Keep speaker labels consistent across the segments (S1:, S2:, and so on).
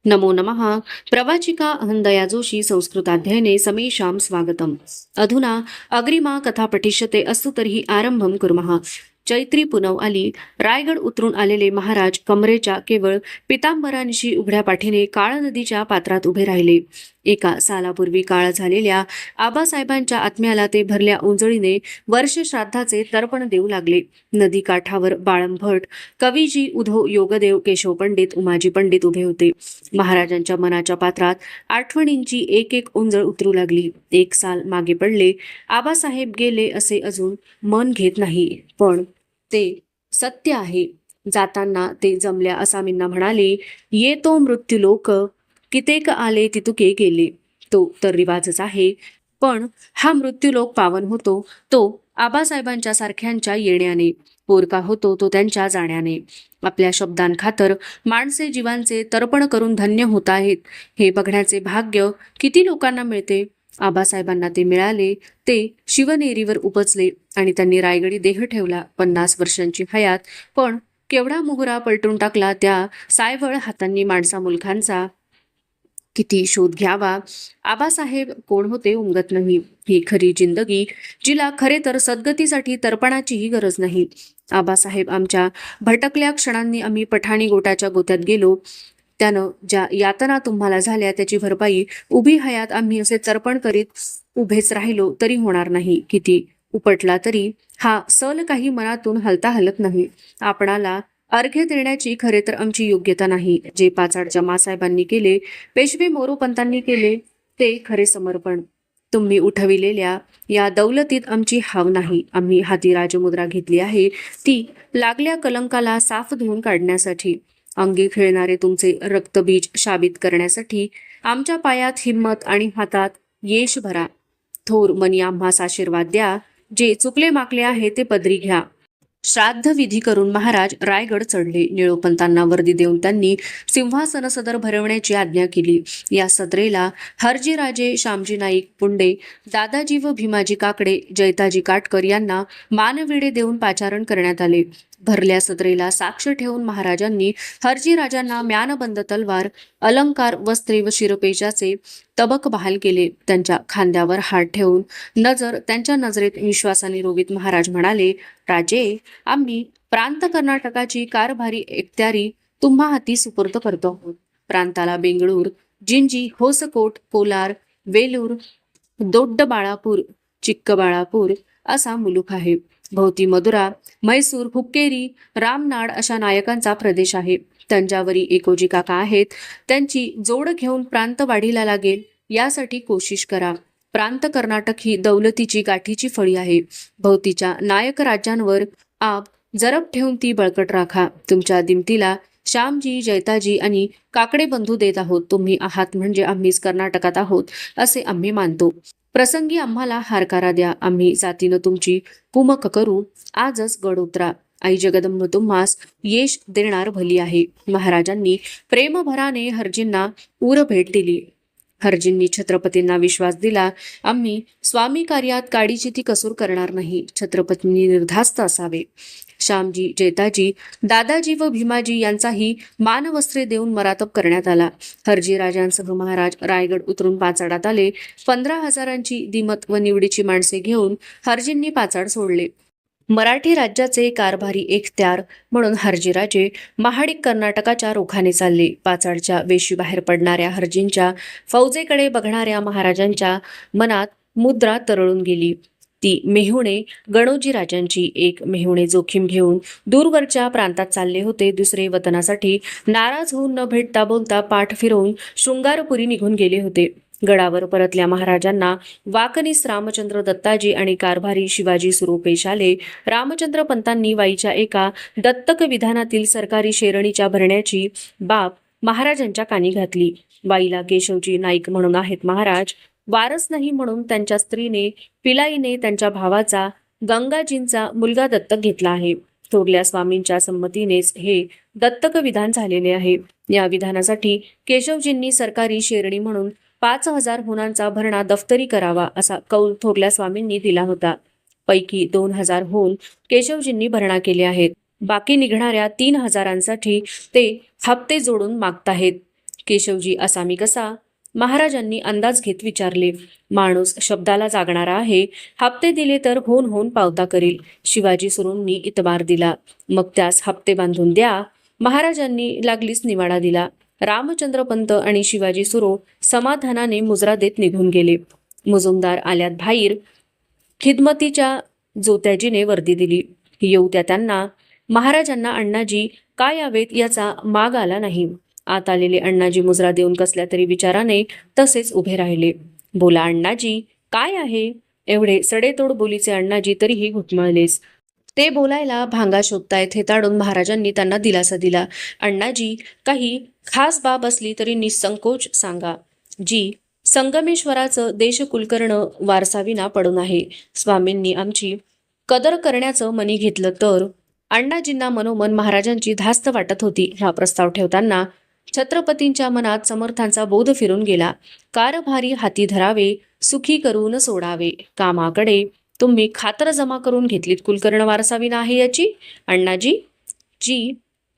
S1: नमो नमः। प्रवाचिका अहंदया जोशी संस्कृताध्ययने समेषां स्वागतम्। अधुना अग्रिमा कथा पठिष्यते अस्तु तर्हि आरंभं कुर्मः। चैत्री पुनव आली. रायगड उतरून आलेले महाराज कमरेच्या केवळ पितांबरानिशी उघड्या पाठीने काळ नदीच्या पात्रात उभे राहिले. एका सालापूर्वी काळ झालेल्या आबासाहेबांच्या आत्म्याला ते भरल्या उंजळीने वर्ष श्राद्धाचे तर्पण देऊ लागले. नदी काठावर बाळंभट, कवीजी, उधो, योगदेव, केशव पंडित, उमाजी पंडित उभे होते. महाराजांच्या मनाच्या पात्रात आठवणींची एक एक उंजळ उतरू लागली. एक साल मागे पडले. आबासाहेब गेले असे अजून मन घेत नाही, पण ते सत्य आहे. जाताना ते जमल्या असामींना म्हणाले, येतो मृत्यूलोक, कितेक आले तितुके गेले. तो तर रिवाजच आहे, पण हा मृत्यूलोक पावन होतो तो आबासाहेबांच्या सारख्यांच्या येण्याने, पोरका होतो तो त्यांच्या जाण्याने. आपल्या शब्दांखातर माणसे जीवांचे तर्पण करून धन्य होत आहेत हे बघण्याचे भाग्य किती लोकांना मिळते. आबासाहेबांना ते मिळाले. ते शिवनेरीवर उपजले आणि त्यांनी रायगडी देह ठेवला. 50 वर्षांची हयात, पण केवढा मोहरा पलटून टाकला त्या सायवळ हातांनी माणसा मुलखांचा. किती शोध घ्यावा. आबासाहेब कोण होते उमगत नाही. ही खरी जिंदगी, जिला खरे तर सद्गतीसाठी तर्पणाचीही गरज नाही. आबासाहेब आमच्या भटकल्या क्षणांनी आम्ही पठाणी गोटाच्या गोत्यात गेलो. त्यानं ज्या यातना तुम्हाला झाल्या त्याची भरपाई उभी हयात आम्ही असे तर्पण करीत उभेच राहिलो तरी होणार नाही. किती उपटला तरी हा सल काही मनातून हलता हलत नाही. आपणाला अर्घ्य देण्याची खरे तर आमची योग्यता नाही. जे पाचाडच्या मासाहेबांनी केले, पेशवे मोरोपंतांनी केले, ते खरे समर्पण. तुम्ही उठविलेल्या या दौलतीत आमची हाव नाही. आम्ही हाती राजमुद्रा घेतली आहे, ती लागल्या कलंकाला साफ धुवून काढण्यासाठी, अंगी खेळणारे तुमचे रक्तबीज शाबित करण्यासाठी. आमच्या पायात हिम्मत आणि हातात यश भरा. थोर मनी आम्हास आशीर्वाद द्या. जे चुकले माकले आहे ते पदरी घ्या. श्राद्ध विधी करून महाराज रायगड चढले. निळोपंतांना वर्दी देऊन त्यांनी सिंहासन सदर भरवण्याची आज्ञा केली. या सदरेला हरजीराजे, श्यामजी नाईक पुंडे, दादाजी व भीमाजी काकडे, जैताजी काटकर यांना मानविडे देऊन पाचारण करण्यात आले. भरल्या सदरेला साक्ष ठेवून महाराजांनी हरजीराजांना म्यानबंद तलवार, अलंकार, वस्त्रे व शिरपेशाचे तबक बहाल केले. त्यांच्या खांद्यावर हात ठेवून त्यांच्या नजरेत विश्वासाने रोवित महाराज म्हणाले, राजे, आम्ही प्रांत कर्नाटकाची कारभारी एक्त्यारी तुम्हा हाती सुपूर्द करतो आहोत. प्रांताला बेंगळूर, जिंजी, होसकोट, कोलार, वेलूर, दोड्डबाळापूर, चिक्कबाळापूर असा मुलूक आहे. भोवती मदुरा, म्हैसूर, हुक्केरी, रामनाड अशा नायकांचा प्रदेश आहे. तंजावरी एकोजी काका आहेत. त्यांची जोड घेऊन प्रांत वाढीला लागेल यासाठी कोशिश करा. प्रांत कर्नाटक ही दौलतीची गाठीची फळी आहे. भोवतीच्या नायक राज्यांवर आप जरब ठेवून ती बळकट राखा. तुमच्या दिमतीला श्यामजी, जैताजी आणि काकडे बंधू देत आहोत. तुम्ही आहात म्हणजे आम्हीच कर्नाटकात आहोत असे आम्ही मानतो. प्रसंगी आम्हाला हारकारा द्या. आम्ही जातीनं तुमची कुमक करू. आजच गड उतरा. आई जगदंब तुम्हास यश देणार भली आहे. महाराजांनी प्रेमभराने हरजींना उर भेट दिली. हरजींनी छत्रपतींना विश्वास दिला, आम्ही स्वामी कार्यात काडीची ती कसूर करणार नाही. छत्रपतींनी निर्धास्त असावे. श्यामजी, जैताजी, दादाजी व भीमाजी यांचाही मानवस्त्रे देऊन मरातब करण्यात आला. हरजी राजांसह महाराज रायगड उतरून पाचाडात आले. 15,000ची दिमत व निवडीची माणसे घेऊन हरजींनी पाचाड सोडले. मराठी राज्याचे कारभारी एक्त्यार म्हणून हरजीराजे महाडिक कर्नाटकाच्या रोखाने चालले. पाचाडच्या वेशीबाहेर पडणाऱ्या हरजींच्या फौजेकडे बघणाऱ्या महाराजांच्या मनात मुद्रा तरळून गेली. ती मेहुणे गणोजी राजांची. एक मेहुणे जोखीम घेऊन दूरवरच्या प्रांतात चालले होते. दुसरे वतनासाठी नाराज होऊन न भेटता बोलता पाठ फिरवून शृंगारपुरी निघून गेले होते. गडावर परतल्या महाराजांना वाकनीस रामचंद्र दत्ताजी आणि कारभारी शिवाजी सुरूपेश आले. रामचंद्र पंतांनी वाईच्या एका दत्तक विधानातील सरकारी शेरणीच्या भरण्याची बाब महाराजांच्या कानी घातली. वाईला केशवजी नाईक म्हणून आहेत महाराज. वारस नाही म्हणून त्यांच्या स्त्रीने, पिलाईने त्यांच्या भावाचा, गंगाजींचा मुलगा दत्तक घेतला आहे. थोरल्या स्वामींच्या संमतीनेच हे दत्तक विधान झालेले आहे. या विधानासाठी केशवजींनी सरकारी शेरणी म्हणून 5,000 हुनांचा भरणा दफ्तरी करावा असा कौल थोरल्या स्वामींनी दिला होता. पैकी 2,000 होऊन केशवजींनी भरणा केले आहेत. बाकी निघणाऱ्या 3,000साठी ते हप्ते जोडून मागताहेत. केशवजी असामी कसा? महाराजांनी अंदाज घेत विचारले. माणूस शब्दाला जागणारा आहे. हप्ते दिले तर होऊन होऊन पावता करील. शिवाजी सुरूंनी इतबार दिला. मग त्यास हप्ते बांधून द्या. महाराजांनी लागलीच निवाडा दिला. रामचंद्रपंत आणि शिवाजी सुरो समाधानाने मुजरा देत निघून गेले. मुजुमदार आल्यात बाहेर. खिदमतीच्या जोत्याजीने वर्दी दिली. येऊ त्या त्यांना. महाराजांना अण्णाजी काय यावेत याचा माग आला नाही. आत आलेले अण्णाजी मुजरा देऊन कसल्या तरी विचाराने तसेच उभे राहिले. बोला अण्णाजी, काय आहे? एवढे सडेतोड बोलीचे अण्णाजी तरीही घुटमळलेच. ते बोलायला भांगा शोधतायत हे ताडून महाराजांनी त्यांना दिलासा दिला. अण्णाजी, काही खास बाब असली तरी निसंकोच सांगा. जी, संगमेश्वराचं देशकुलकर्ण वारसाविना पडून आहे. स्वामींनी आमची कदर करण्याचं मनी घेतलं तर. अण्णाजींना मनोमन महाराजांची धास्त वाटत होती. हा प्रस्ताव ठेवताना छत्रपतींच्या मनात समर्थांचा बोध फिरून गेला. कारभारी हाती धरावे, सुखी करून सोडावे. कामाकडे तुम्ही खातर जमा करून घेतलीत कुलकर्ण वारसाविना आहे याची? अण्णाजी, जी,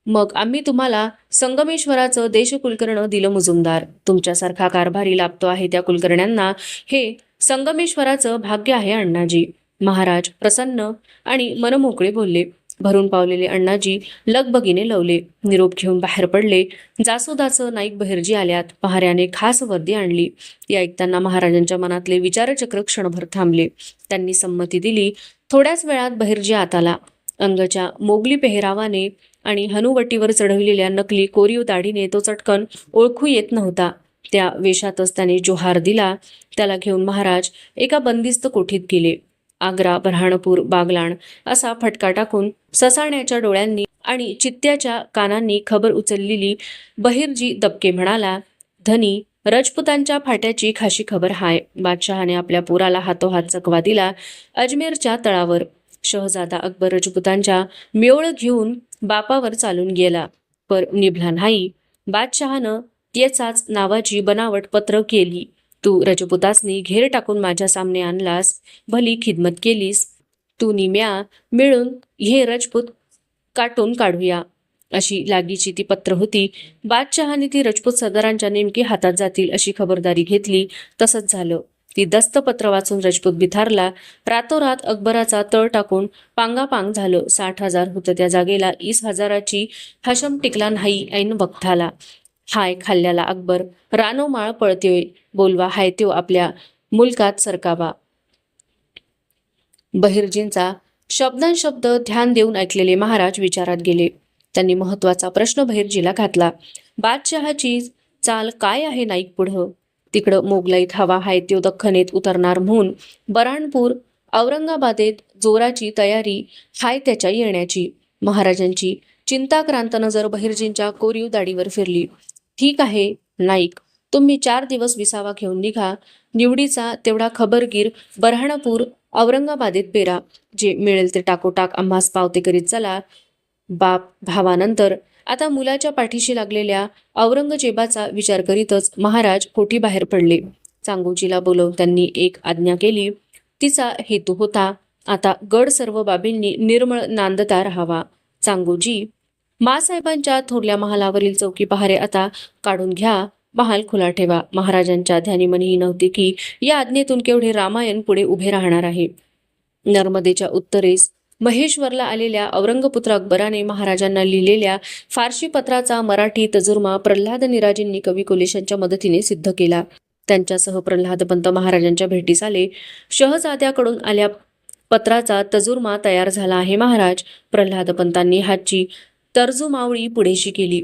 S1: मग आम्ही तुम्हाला संगमेश्वराचं देशकुलकर्ण दिलं मुजुमदार. तुमच्यासारखा कारभारी लाभतो आहे त्या कुलकर्ण्यांना. हे संगमेश्वराचं भाग्य आहे अण्णाजी. महाराज प्रसन्न आणि मनमोकळे बोलले. भरून पावलेले अण्णाजी लगबगीने लवले. निरोप घेऊन बाहेर पडले. जासोदाचं नाईक बहिर्जी आल्यात. पहाऱ्याने खास वर्दी आणली. या ऐकताना महाराजांच्या मनातले विचारचक्र क्षणभर थांबले. त्यांनी संमती दिली. थोड्याच वेळात बहिर्जी आत आला. अंगच्या मोगली पेहरावाने आणि हनुवटीवर चढविलेल्या नकली कोरीव दाढीने तो चटकन ओळखू येत नव्हता. त्या वेशातच त्याने जोहार दिला. त्याला घेऊन महाराज एका बंदिस्त कोठीत गेले. आग्रा, बऱ्हाणपूर, बागलाण असा फटका टाकून ससाण्याच्या डोळ्यांनी आणि चित्त्याच्या कानांनी खबर उचललेली बहिर्जी दबके म्हणाला, धनी, राजपुतांच्या फाट्याची खाशी खबर हाय. बादशहाने आपल्या पोराला हातोहात चकवा दिला अजमेरच्या तळावर. शहजादा अकबर राजपुतांच्या मेळ घेऊन बापावर चालून गेला, पर निभला नाही. बादशहानं त्याचाच नावाची बनावट पत्र केली. तू राजपुतासनी घेर टाकून माझ्या सामने आणलास. भली खिदमत केलीस. तू निम्या मिळून हे राजपूत काटून काढूया. अशी लागीची ती पत्र होती. बादशहाने ती राजपूत सरदारांच्या नेमकी हातात जातील अशी खबरदारी घेतली. तसंच झालं. ती दस्त पत्र वाचून राजपूत बिथारला. रातोरात अकबराचा तळ टाकून पांगापांग झालं. 60,000 होतं त्या जागेला 20,000ची हशम टिकला नाही ऐन वक्ताला. हाय खाल्ल्याला अकबर रानोमाळ पळतोय. बोलवा हाय त्यो आपल्या मुलकात सरकावा. बहिर्जींचा शब्दांशब्द ध्यान देऊन ऐकलेले महाराज विचारात गेले. त्यांनी महत्वाचा प्रश्न बहिर्जीला घातला. बादशहाची चाल काय आहे नाईक पुढं? तिकडं मोगलाईत हवा हाय त्यो दख्खनेत उतरणार म्हणून बऱ्हाणपूर, औरंगाबादेत जोराची तयारी हाय त्याच्या येण्याची. महाराजांची चिंताक्रांत नजर बहिर्जींच्या कोरीव दाढीवर फिरली. ठीक आहे नाईक, तुम्ही 4 दिवस विसावा घेऊन निघा. निवडीचा तेवढा खबरगीर बऱ्हाणपूर, औरंगाबादेत पेरा. जे मिळेल ते टाकोटाक आम्हास पावते करीत चला. बाप भावानंतर आता मुलाच्या पाठीशी लागलेल्या औरंगजेबाचा विचार करीतच महाराज कोठी बाहेर पडले. चांगोजीला बोलवून त्यांनी एक आज्ञा केली. तिचा हेतू होता आता गड सर्व बाबींनी निर्मळ नांदता राहावा. चांगोजी, मासाहेबांच्या थोरल्या महालावरील चौकी पहारे आता काढून घ्या. महाल खुला ठेवा. महाराजांच्या ध्यानीमनीही नव्हती की या आज्ञेतून केवढे रामायण पुढे उभे राहणार आहे. नर्मदेच्या उत्तरेस महेश्वरला आलेल्या औरंगपुत्र अकबराने महाराजांना लिहिलेल्या फारशी पत्राचा मराठी तजुर्मा प्रल्हाद निराजींनी कवी कुलेशांच्या मदतीने सिद्ध केला. त्यांच्यासह प्रल्हादपंत महाराजांच्या भेटीस आले. शहजाद्याकडून आल्या पत्राचा तजुर्मा तयार झाला आहे महाराज. प्रल्हादपंतांनी हातची तर्जुमावळी पुढेशी केली.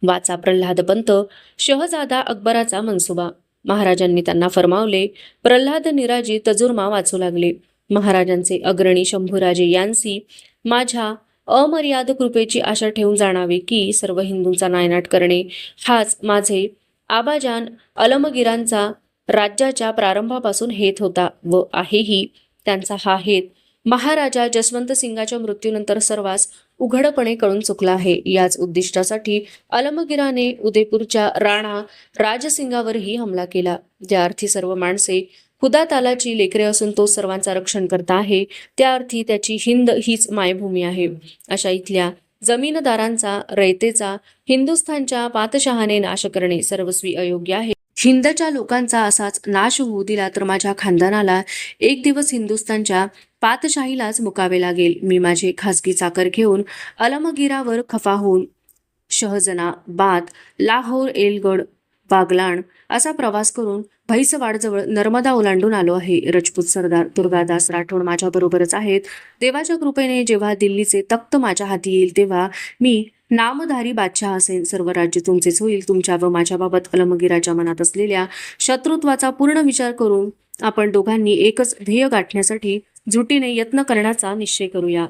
S1: वाचा प्रल्हादपंत, शहजादा अकबराचा मनसुबा. महाराजांनी त्यांना फरमावले. प्रल्हाद निराजी तजुर्मा वाचू लागले. महाराजांचे अग्रणी शंभूराजे यांसी माझ्या अमर्याद कृपेची आशा ठेवून जाणावे की सर्व हिंदूंचा नायनाट करणे हाच माझे आबाजान अलमगिरांचा राज्याच्या प्रारंभापासून हेत होता व आहेही. त्यांचा हा हेत महाराजा जसवंत सिंगाच्या मृत्यूनंतर सर्वांस उघडपणे कळून चुकला आहे. याच उद्दिष्टासाठी अलमगिराने उदयपूरच्या राणा राजसिंगावरही हमला केला. ज्या अर्थी सर्व माणसे हुदातालाची लेकरे असून तो सर्वांचा रक्षण करता आहे, त्या अर्थी त्याची हिंद हीच मायभूमी आहे. अशा इथल्या जमीनदारांचा, रयतेचा, हिंदुस्थानच्या पातशहाने नाश करणे सर्वस्वी अयोग्य आहे. हिंदच्या लोकांचा असाच नाश होऊ दिला तर माझ्या खानदानाला एक दिवस हिंदुस्थानच्या पातशाहीलाच मुकावे लागेल. मी माझे खासगी चाकर घेऊन अलमगीरावर खफा होऊन शहजनाबाद, लाहोर, एलगड, बागलाण असा प्रवास करून भैसवाडजवळ नर्मदा ओलांडून आलो आहे. रजपूत सरदार दुर्गादास राठोड माझ्याबरोबरच आहेत. देवाच्या कृपेने जेव्हा दिल्लीचे तख्त माझ्या हाती येईल तेव्हा मी नामधारी बादशाह असेन. सर्व राज्य तुमचेच होईल. तुमच्या व माझ्याबाबत अलमगीराच्या मनात असलेल्या शत्रुत्वाचा पूर्ण विचार करून आपण दोघांनी एकच ध्येय गाठण्यासाठी जुटीने यत्न करण्याचा निश्चय करूया.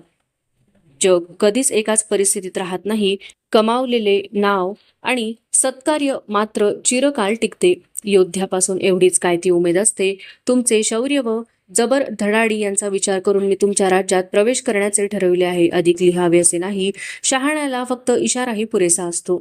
S1: जग कधीच एकाच परिस्थितीत राहत नाही. कमावलेले नाव आणि सत्कार्य मात्र चिरकाल टिकते. योद्ध्यापासून एवढीच काय ती उमेद असते. तुमचे शौर्य व जबर धडाडी यांचा विचार करून मी तुमच्या राज्यात प्रवेश करण्याचे ठरविले आहे. अधिक लिहावे असे नाही. शहाण्याला फक्त इशाराही पुरेसा असतो.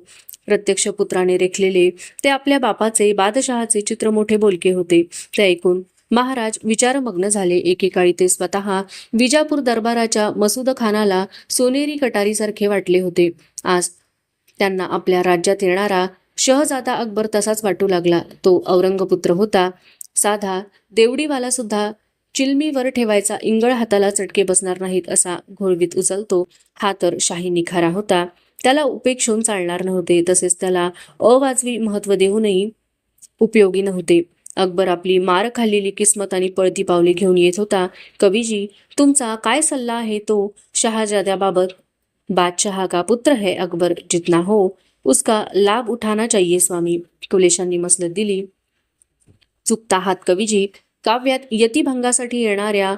S1: प्रत्यक्ष पुत्राने रेखलेले ते आपल्या बापाचे बादशहाचे चित्र मोठे बोलके होते. ते ऐकून महाराज विचारमग्न झाले. एकेकाळी ते स्वतः विजापूर दरबाराच्या मसूद खानाला सोनेरी कटारीसारखे वाटले होते. आज त्यांना आपल्या राज्यात येणारा शहजादा अकबर तसाच वाटू लागला. तो औरंगपुत्र होता. साधा देवडीवाला सुद्धा चिलमीवर ठेवायचा इंगळ हाताला चटके बसणार नाहीत असा घोळवीत उचलतो. हा तर शाही निखारा होता. त्याला उपेक्षून चालणार नव्हते. तसेच त्याला अवाजवी महत्त्व देऊनही उपयोगी नव्हते. अकबर आपली मार खाल्लेली किस्मत आणि पळती पावले घेऊन येत होता. कवीजी, तुमचा काय सल्ला आहे तो शहाजाद्याबाबत? बादशाह का पुत्र है अकबर, जितना हो उसका लाभ उठाना चाहिए स्वामी. कुलेशांनी मसलत दिली. चुकता हात कवीजी. काव्यात यतिभंगासाठी येणाऱ्या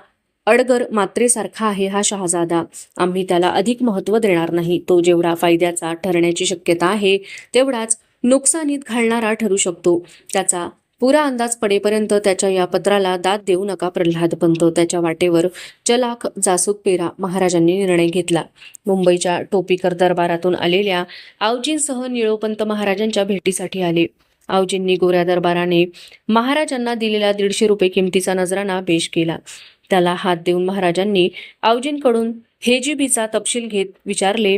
S1: अडगर मात्रेसारखा आहे हा शहाजादा. आम्ही त्याला अधिक महत्त्व देणार नाही. तो जेवढा फायद्याचा ठरण्याची शक्यता आहे तेवढाच नुकसानीत घालणारा ठरू शकतो. त्याचा पुरा अंदाज पडेपर्यंत त्याच्या या पत्राला दाद देऊ नका प्रल्हाद पंत. त्याच्या वाटेवर चलाख जासूक पेरा. महाराजांनी निर्णय घेतला. मुंबईच्या टोपीकर दरबारातून आलेल्या आवजींसह निळोपंत महाराजांच्या भेटीसाठी आले. आवजींनी गोऱ्या दरबाराने महाराजांना दिलेला 150 रुपये किमतीचा नजराणा पेश केला. त्याला हात देऊन महाराजांनी आवजींकडून हेजिबीचा तपशील घेत विचारले,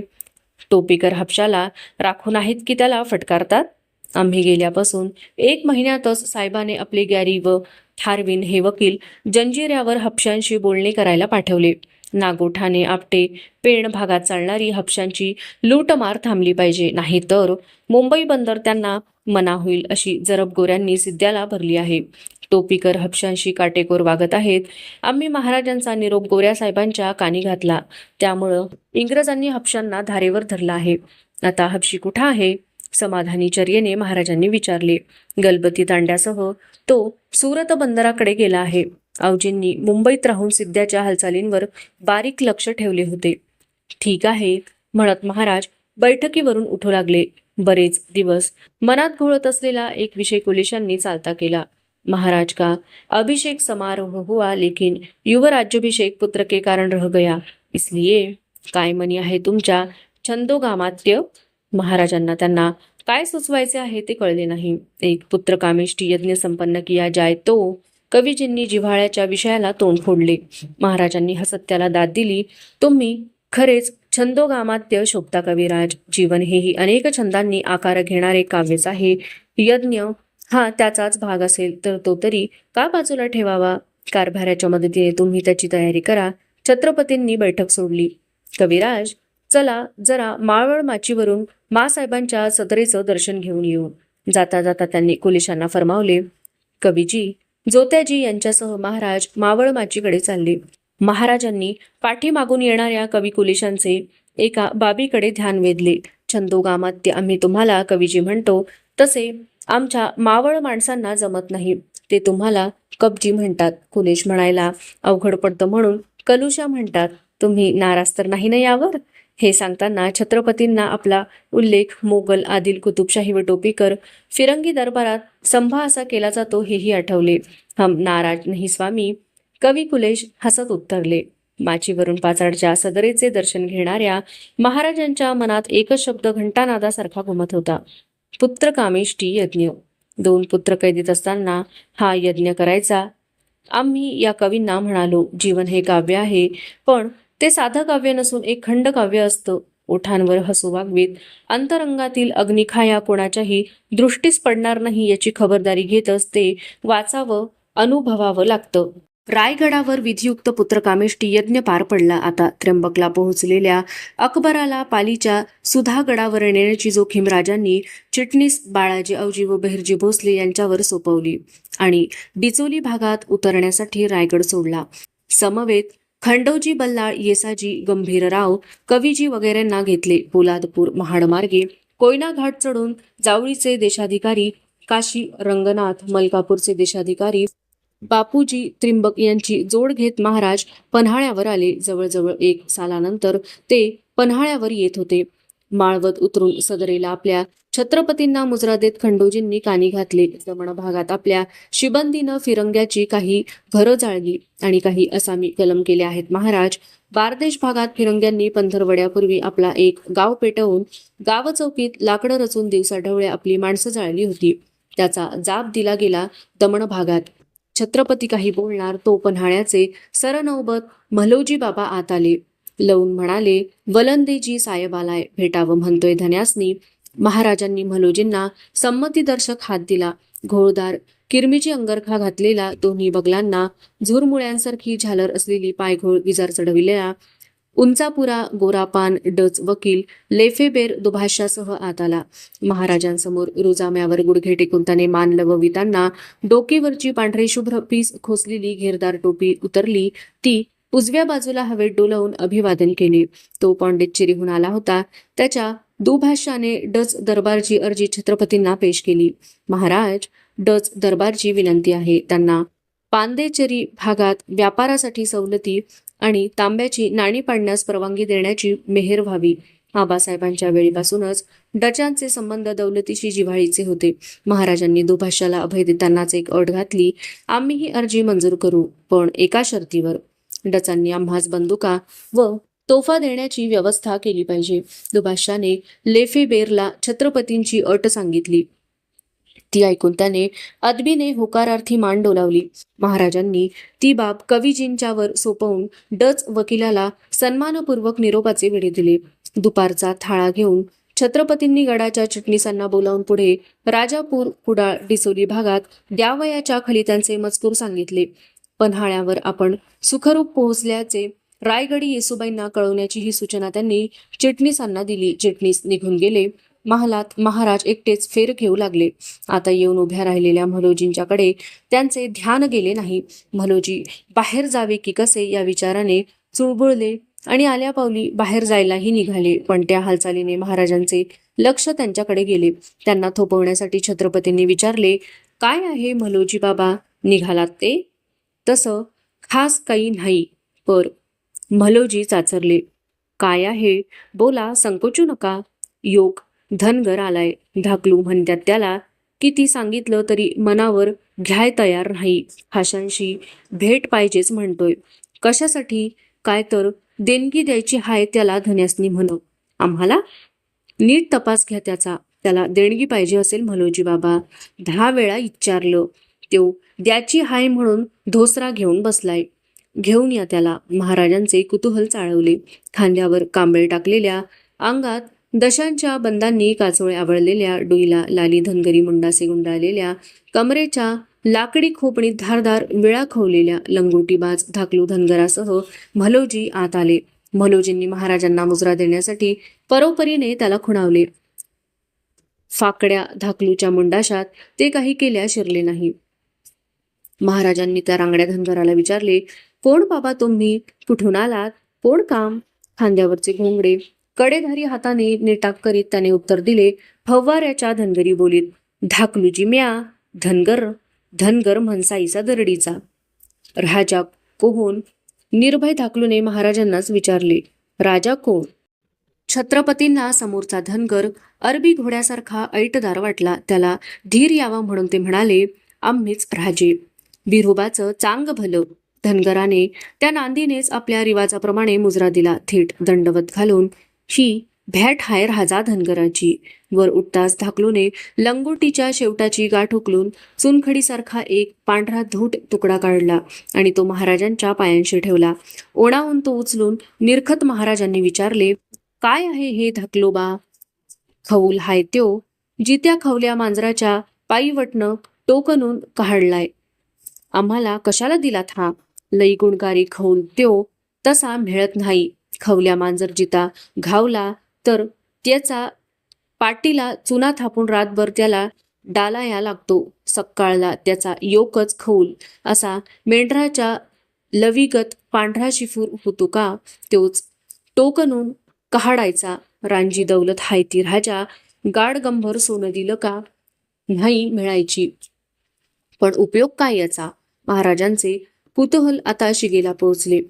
S1: टोपीकर हापशाला राखून आहेत की त्याला फटकारतात? आम्ही गेल्यापासून 1 महिन्यातच साहेबाने आपले गॅरी व ठारविन हे वकील जंजिऱ्यावर हापशांशी बोलणे करायला पाठवले. नागोठाणे, आपटे, पेण भागात चालणारी हापशांची लूटमार थांबली पाहिजे, नाहीतर मुंबई बंदर त्यांना मना होईल अशी जरब गोऱ्यांनी सिद्ध्याला भरली आहे. टोपीकर हापशांशी काटेकोर वागत आहेत. आम्ही महाराजांचा निरोप गोऱ्या साहेबांच्या कानी घातला. त्यामुळं इंग्रजांनी हापशांना धारेवर धरला आहे. आता हापशी कुठं आहे? समाधानी चर्येने महाराजांनी विचारले. गलबती तांड्यासह तो सुरत बंदराकडे गेला आहे. आवजींनी मुंबईत राहून सिद्ध्याच्या हालचालींवर बारीक लक्ष ठेवले होते. ठीक आहे म्हणत महाराज बैठकीवरून उठू लागले. बरेच दिवस मनात घोळत असलेला एक विषय कुलेशांनी चालता केला. महाराज का अभिषेक समारोह हुआ लेकिन युवराज्याभिषेक पुत्र के कारण रह गया, इसलिए काय मनी आहे तुमच्या छंदोगामात्य? महाराजांना त्यांना काय सुचवायचे आहे ते कळले नाही. एक पुत्रकामेष्टी यज्ञ संपन्न किया जाय तो. कवीजींनी जिव्हाळ्याच्या विषयाला तोंड फोडले. महाराजांनी हसत त्याला दाद दिली. तुम्ही खरेच छंदोगामात्य शोभता कविराज. जीवन हेही अनेक छंदांनी आकार घेणारे काव्यच आहे. यज्ञ हा त्याचाच भाग असेल तर तो तरी का बाजूला ठेवावा? कारभाराच्या मदतीने तुम्ही त्याची तयारी करा. छत्रपतींनी बैठक सोडली. कविराज, चला जरा मावळ माचीवरून मासाहेबांच्या सदरेचं दर्शन घेऊन येऊ. जाता जाता त्यांनी कुलेशांना फरमावले. कवीजी, जोत्याजी यांच्यासह महाराज मावळ माचीकडे चालले. महाराजांनी पाठीमागून येणाऱ्या कवी कुलेशांचे एका बाबीकडे ध्यान वेधले. छंदोगामात्य आम्ही तुम्हाला कवीजी म्हणतो तसे आमच्या मावळ माणसांना जमत नाही. ते तुम्हाला कब्जी म्हणतात. कुलेश म्हणायला अवघड पडतं म्हणून कलुशा म्हणतात. तुम्ही नाराज तर नाही ना यावर? हे सांगताना छत्रपतींना आपला उल्लेख मोगल, आदिल, कुतुबशाही व टोपीकर फिरंगी दरबारात संभा असा केला जातो हेही आठवले. हम नाराज नाही स्वामी, कवी कुलेश हसत उत्तरले. माचीवरून पाचाडच्या सदरेचे दर्शन घेणाऱ्या महाराजांच्या मनात एकच शब्द घंटानादासारखा घुमत होता. पुत्रकामेष्टी यज्ञ. 2 पुत्र कैदेत असताना हा यज्ञ करायचा. आम्ही या कवींना म्हणालो, जीवन हे काव्य आहे, पण ते साधं काव्य नसून एक खंड काव्य असतं. ओठांवर हसू वागवीत अंतरंगातील अग्निखाया कोणाच्याही दृष्टीस पडणार नाही याची खबरदारी घेतच ते वाचावं, अनुभवावं लागतं. रायगडावर विधियुक्त पुत्रकामेष्टी यज्ञ पार पडला. आता त्र्यंबकला पोहोचलेल्या अकबराला पालीच्या सुधागडावर नेण्याची जोखीम राजांनी चिटणीस बाळाजी औजी व बहिर्जी भोसले यांच्यावर सोपवली आणि डिचोली भागात उतरण्यासाठी रायगड सोडला. समवेत खंडोजी बल्लाळ, येसाजी, गंभीरराव, कवीजी वगैरेंना घेतले. पोलादपूर महाडमार्गे कोयना घाट चढून जावळीचे देशाधिकारी काशी रंगनाथ, मलकापूरचे देशाधिकारी बापूजी त्रिंबक यांची जोड घेत महाराज पन्हाळ्यावर आले. जवळजवळ 1 सालानंतर ते पन्हाळ्यावर येत होते. माळवत उतरून सदरेला आपल्या छत्रपतींना मुजरा देत खंडोजींनी कानी घातले. दमण भागात आपल्या शिबंदीनं फिरंग्याची काही घरं जाळली आणि काही असामी कलम केले आहेत. महाराज बारदेश भागात फिरंग्यांनी पंधरवड्यापूर्वी आपला एक गाव पेटवून गावचौकीत लाकडं रचून दिवसाढवळे आपली माणसं जाळली होती. त्याचा जाब दिला गेला दमण भागात. छत्रपती काही बोलणार तो पन्हाळ्याचे सरनौबत म्हालोजी बाबा आत आले. लवून म्हणाले, वलंदेजी साहेब आलाय, भेटावं म्हणतोय धन्यासनी. महाराजांनी म्हालोजींना संमतीदर्शक हात दिला. घोळदार किरमीची अंगरखा घातलेला, दोन्ही बगलांना झुरमुळ्यांसारखी झालर असलेली पायघोळ विजार चढविलेला उंचापुरा गोरापान डच वकील लेफेबेर दुभाष्यासह आत आला. महाराजांसमोर रुजाम्यावर गुडघे टेकून त्याने मान लवविताना डोकेवरची पांढरे शुभ्र पीस खोसलेली घेरदार टोपी उतरली. ती उजव्या बाजूला हवेत डोलवून अभिवादन केले. तो पॉंडिचेरीहून आला होता. त्याच्या दुभाष्याने डच दरबारची अर्जी छत्रपतींना पेश केली. महाराज, डच दरबारची विनंती आहे. त्यांना पांदेचेरी भागात व्यापारासाठी सवलती आणि तांब्याची नाणी पाडण्यास परवानगी देण्याची मेहर व्हावी. आबासाहेबांच्या वेळीपासूनच डचांचे संबंध दौलतीशी जिव्हाळीचे होते. महाराजांनी दुभाष्याला अभय देतानाच एक अट घातली, आम्ही ही अर्जी मंजूर करू, पण एका शर्तीवर. डचांनी आम्हास बंदुका व तोफा देण्याची व्यवस्था केली पाहिजे. दुभाष्याने लेफेबेरला छत्रपतींची अट सांगितली. ती ऐकून त्याने अदबीने होकारार्थी मान डोलावली. महाराजांनी ती बाब कवीजींच्यावर सोपवून डच वकिलाला सन्मानपूर्वक निरोपाचे विडे दिले. दुपारचा थाळा घेऊन छत्रपतींनी गडाच्या चिटणीसांना बोलावून पुढे राजापूर, कुडाळ, डिचोली भागात द्यावयाच्या खलित्यांचे मजकूर सांगितले. पन्हाळ्यावर आपण सुखरूप पोहोचल्याचे रायगडी येसुबाईंना कळवण्याची ही सूचना त्यांनी चिटणीसांना दिली. चिटणीस निघून गेले. महालात महाराज एकटेच फेर घेऊ लागले. आता येऊन उभ्या राहिलेल्या म्हालोजींच्याकडे त्यांचे ध्यान गेले नाही. म्हालोजी बाहेर जावे की कसे या विचाराने चुळबुळले आणि आल्या पावली बाहेर जायलाही निघाले. पण त्या हालचालीने महाराजांचे लक्ष त्यांच्याकडे गेले. त्यांना थोपवण्यासाठी छत्रपतींनी विचारले, काय आहे म्हालोजी बाबा, निघालात ते? तसं खास काही नाही. पर म्हालोजी चाचरले, काय आहे बोला, संकोचू नका. योग धनगर आलाय, धाकलू म्हणतात त्याला. किती सांगितलं तरी मनावर घ्याय तयार नाही. हाशांशी भेट पाहिजेच म्हणतोय. कशासाठी? काय तर देणगी द्यायची हाय त्याला धन्यासनी म्हण. आम्हाला? नीट तपास घ्या त्याचा. त्याला देणगी पाहिजे असेल म्हालोजी बाबा. 10 वेळा विचारलं. तो द्याची हाय म्हणून धोसरा घेऊन बसलाय. घेऊन या त्याला. महाराजांचे कुतूहल चाळवले. खांद्यावर कांबळे टाकलेल्या, अंगात दशांच्या बंदांनी काचोळे आवळलेल्या, डोईला लाली धनगरी मुंडासे गुंडाळलेल्या, कमरेच्या लाकडी खोपणीत धारदार विळा खवलेल्या लंगोटीबाज धाकलू धनगरासह म्हालोजी आत आले. म्हालोजींनी महाराजांना मुजरा देण्यासाठी परोपरीने त्याला खुणावले. फाकड्या धाकलूच्या मुंडाशात ते काही केल्या शिरले नाही. महाराजांनी त्या रांगड्या धनगराला विचारले, कोण बाबा तुम्ही? कुठून आलात? कोण काम? खांद्यावरचे घोंगडे कडेधारी हाताने नेटाक करीत त्याने उत्तर दिले, फव्वाऱ्याच्या धनगरी बोलीत. धाकलूजी म्या. धनगर? धनगर म्हणसाईचा दरडीचा. राजा कोण? निर्भय धाकलूने महाराजांनाच विचारले. राजा कोण? छत्रपतींना समोरचा धनगर अरबी घोड्यासारखा ऐटदार वाटला. त्याला धीर यावा म्हणून ते म्हणाले, आम्हीच राजे. बिरोबाचं चांग भलं. धनगराने त्या नांदीनेच आपल्या रिवाजाप्रमाणे मुजरा दिला. थेट दंडवत घालून, ही भॅट हाय राजा धनगराची. वर उठताच धाकलूने लंगोटीच्या शेवटाची गाठ उकलून चुनखडीसारखा एक पांढरा धूट तुकडा काढला आणि तो महाराजांच्या पायांशी ठेवला. ओढावून तो उचलून निरखत महाराजांनी विचारले, काय आहे हे धाकलोबा? खौल हाय त्यो, जित्या खवल्या मांजराच्या पायीवटनं टोकनून काढलाय. आम्हाला कशाला दिलात हा? लई गुणकारी खौल त्यो तसा मिळत नाही. खवल्या मांजर जिता घावला तर त्याचा पाटीला चुना थापून रातभर त्याला डालाया लागतो. सकाळला त्याचा योकच खौल असा मेंढराच्या लविगत पांढरा शिफूर होतो का? त्योच टोकनून कहाडायचा. रांजी दौलत हाय ती राजा गाडगंभर सोनं दिलं का नाही मिळायची. पण उपयोग काय याचा? महाराजांचे कुतूहल आता शिगेला पोहोचले.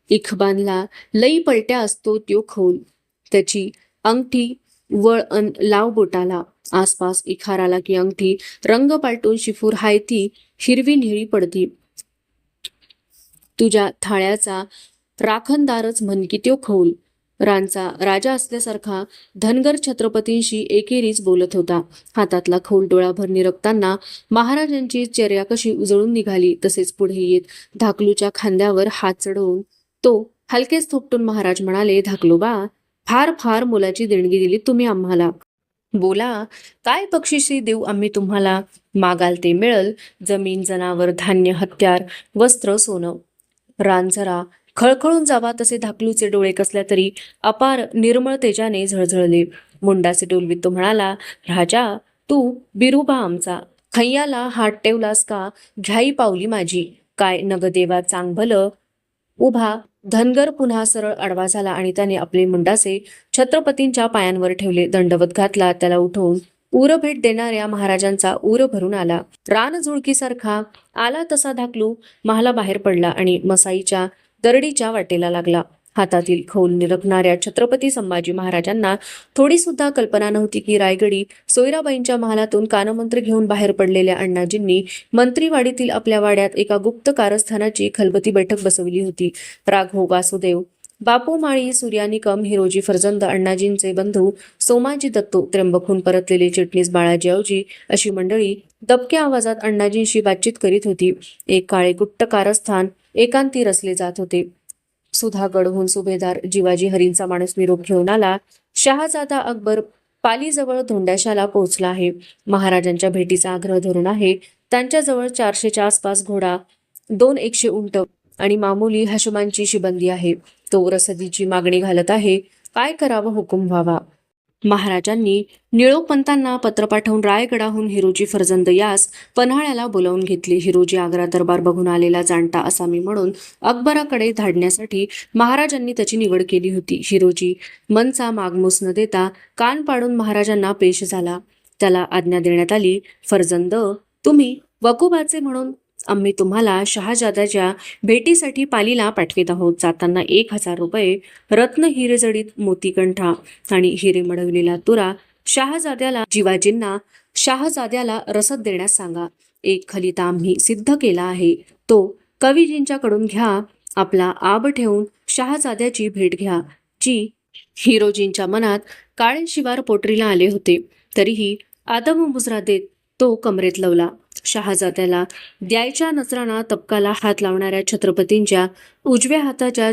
S1: इखबानला लई पलट्या असतो त्यो खौल. त्याची अंगठी वळ अन लाव बोटाला. आसपास इखार आला की अंगठी रंग पालटून शिफूर हाय ती हिरवी निळी पडती. तुझ्या थाळ्याचा राखणदारच म्हण की त्यो खौल. रांचा राजा असल्यासारखा धनगर छत्रपतींशी एकेरीच बोलत होता. हातातला खौल डोळाभर निरखताना महाराजांची चर्या कशी उजळून निघाली. तसेच पुढे येत धाकलूच्या खांद्यावर हात चढवून तो हलकेच थोपटून महाराज म्हणाले, धाकलोबा, फार फार मोलाची देणगी दिली तुम्ही आम्हाला. बोला, काय बक्षिसी देऊ आम्ही तुम्हाला? मागाल ते मिळल. जमीन, जनावर, धान्य, हत्यार, वस्त्र, सोनं. रान जरा खळखळून जावा तसे धाकलूचे डोळे कसल्या तरी अपार निर्मळ तेजाने झळझळले. मुंडाचे डोलवीत तो म्हणाला, राजा, तू बिरुबा आमचा. खय्याला हात ठेवलास का घ्याई पावली माझी. काय नगदेवा चांग भलं. उभा धनगर पुन्हा सरळ आडवा झाला आणि त्याने आपले मुंडासे छत्रपतींच्या पायांवर ठेवले. दंडवत घातला. त्याला उठवून उर भेट देणाऱ्या महाराजांचा उर भरून आला. रान झुळकीसारखा आला तसा धाकलू महाला बाहेर पडला आणि मसाईच्या दरडीच्या वाटेला लागला. हातातील खौल निरखणाऱ्या छत्रपती संभाजी महाराजांना थोडी सुद्धा कल्पना नव्हती की रायगडी सोयराबाईंच्या महालातून कानमंत्र घेऊन बाहेर पडलेल्या अण्णाजींनी मंत्रीवाडीतील आपल्या वाड्यात एका गुप्त कारस्थानाची खलबती बैठक बसवली होती. राघव, वासुदेव, बापू माळी, सूर्यानिकम, हिरोजी फर्जंद, अण्णाजींचे बंधू सोमाजी दत्तो, त्र्यंबकहून परतलेले चिटणीस बाळाजी अवजी अशी मंडळी दबक्या आवाजात अण्णाजींशी बातचीत करीत होती. एक काळे गुट्ट कारस्थान एकांती रचले जात होते. सुधागडहून सुभेदार जिवाजी हरींचा माणूस निरोप घेऊन आला. शहाजादा अकबर पालीजवळ धोंड्याशाला पोहोचला आहे. महाराजांच्या भेटीचा आग्रह धरून आहे. त्यांच्याजवळ 400च्या आसपास घोडा, 200 उंट आणि मामूली हशमांची शिबंदी आहे. तो रसदीची मागणी घालत आहे. काय करावं, हुकूम व्हावा. महाराजांनी निळोपंतांना पत्र पाठवून रायगडाहून हिरोजी फर्जंद यास पन्हाळ्याला बोलावून घेतले. हिरोजी आग्रा दरबार बघून आलेला जाणता असामी म्हणून अकबराकडे धाडण्यासाठी महाराजांनी त्याची निवड केली होती. हिरोजी मनचा मागमूस न देता कान पाडून महाराजांना पेश झाला. त्याला आज्ञा देण्यात आली, फर्जंद, तुम्ही वकुबाचे म्हणून आम्ही तुम्हाला शहाजादाच्या भेटीसाठी पालीला पाठवित आहोत. जाताना 1000 रुपये, रत्न हिरेजडीत मोतीकंठा आणि हिरे मडवलेला तुरा शहाजाद्याला, जिवाजींना शहाजाद्याला रसद देण्यास सांगा. एक खलिता आम्ही सिद्ध केला आहे. तो कविजींच्याकडून घ्या. आपला आब ठेवून शहाजाद्याची भेट घ्या. जी हिरोजींच्या मनात काळे शिवार पोटरीला आले होते, तरीही आदम मुजरा देत तो कमरेत लवला. शहाजाद्याला द्यायच्या नजराना तबकाला हात लावणाऱ्या छत्रपतींच्या उजव्या हाताच्या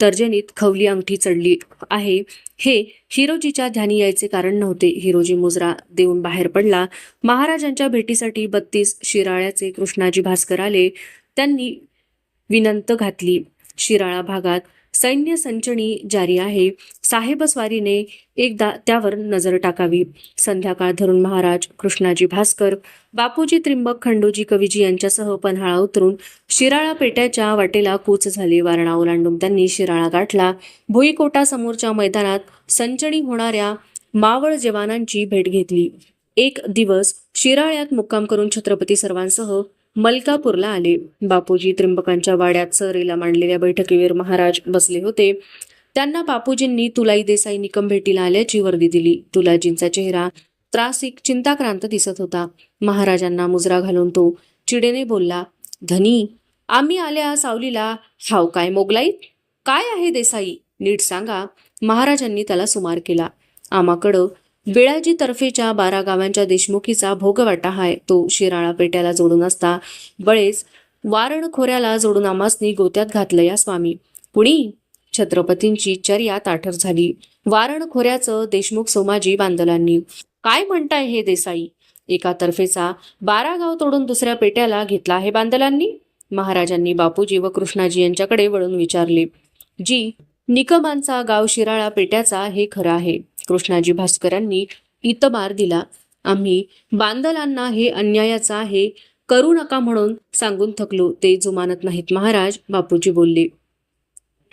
S1: तर्जनीत खवली अंगठी चढली आहे हे हिरोजीच्या ध्यानी यायचे कारण नव्हते. हिरोजी मुजरा देऊन बाहेर पडला. महाराजांच्या भेटीसाठी 32 शिराळ्याचे कृष्णाजी भास्कर आले. त्यांनी विनंत घातली, शिराळा भागात सैन्य संचणी जारी आहे. साहेबस्वारीने एकदा त्यावर नजर टाकावी. संध्याकाळ धरून महाराज, कृष्णाजी भास्कर, बापूजी त्रिंबक, खंडोजी कविजी यांच्यासह पन्हाळा उतरून शिराळा पेट्याच्या वाटेला कूच झाले. वारणा ओलांडून त्यांनी शिराळा गाठला. भुईकोटा समोरच्या मैदानात संचणी होणाऱ्या मावळ जवानांची भेट घेतली. एक दिवस शिराळ्यात मुक्काम करून छत्रपती सर्वांसह मलकापूरला आले. बापूजी त्रिंबकांच्या वाड्यात सहरेला मांडलेल्या बैठकीवर महाराज बसले होते. त्यांना बापूजींनी तुलाई देसाई निकम भेटीला आल्याची वर्दी दिली. तुलाजींचा चेहरा त्रासिक, चिंताक्रांत दिसत होता. महाराजांना मुजरा घालून तो चिडेने बोलला, धनी, आम्ही आल्या सावलीला हाव काय मोगलाई? काय आहे देसाई, नीट सांगा. महाराजांनी त्याला सुमार केला. आमाकडं बेळाजी तर्फेच्या 12 गावांच्या देशमुखीचा भोगवाटा हाय. तो शिराळा पेट्याला जोडून असता बळेच वारण खोऱ्याला जोडून आमासनी गोत्यात घातलं या स्वामी. कुणी? छत्रपतींची चर्या ताठर झाली. वारण खोऱ्याचं देशमुख सोमाजी बांदलांनी. काय म्हणताय हे देसाई? एका तर्फेचा 12 गाव तोडून दुसऱ्या पेट्याला घेतला आहे बांदलांनी? महाराजांनी बापूजी व कृष्णाजी यांच्याकडे वळून विचारले. जी, निकमांचा गाव शिराळा पेट्याचा हे खरं आहे. कृष्णाजी भास्करांनी इतबार दिला. आम्ही बांदलांना हे अन्यायाचा हे करू नका म्हणून सांगून थकलो. ते जुमानत नाहीत महाराज, बापूजी बोलले.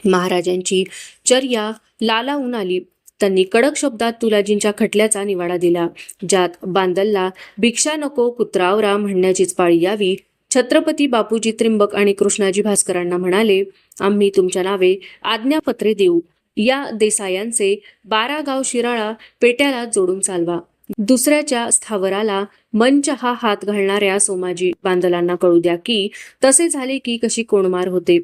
S1: महाराजांची चर्या लालावून आली. त्यांनी कडक शब्दात तुलाजींच्या खटल्याचा निवाडा दिला, ज्यात बांदलला भिक्षा नको कुत्रावरा म्हणण्याचीच पाळी यावी. छत्रपती बापूजी त्रिंबक आणि कृष्णाजी भास्करांना म्हणाले, आम्ही तुमच्या नावे आज्ञापत्रे देऊ. या देसायांचे 12 गाव शिराळा पेट्याला जोडून चालवा. दुसऱ्याच्या स्थावराला मनचहा हात घालणाऱ्या सोमाजी बांदलांना कळू द्या की तसे झाले की कशी कोणमार होते.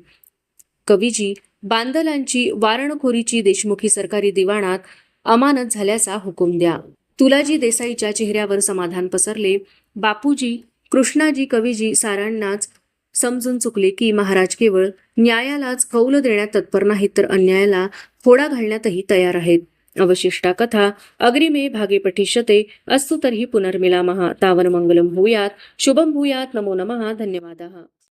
S1: कवीजी बांदलांची वारणखोरीची देशमुखी सरकारी दिवाणात अमानत झाल्याचा हुकूम द्या. तुलाजी देसाईच्या चेहऱ्यावर समाधान पसरले. बापूजी, कृष्णाजी, कवीजी सारांनाच समजून चुकले की महाराज केवळ न्यायालाच कौल देण्यात तत्पर नाहीत तर अन्यायाला फोडा घालण्यातही तयार आहेत. अवशिष्टा कथा अग्रिमे भागे पठिष्यते. अस्तु तर्हि पुनर्मिलामः. तावन् मंगलं भूयात्, शुभं भूयात्. नमो नमः. धन्यवादः.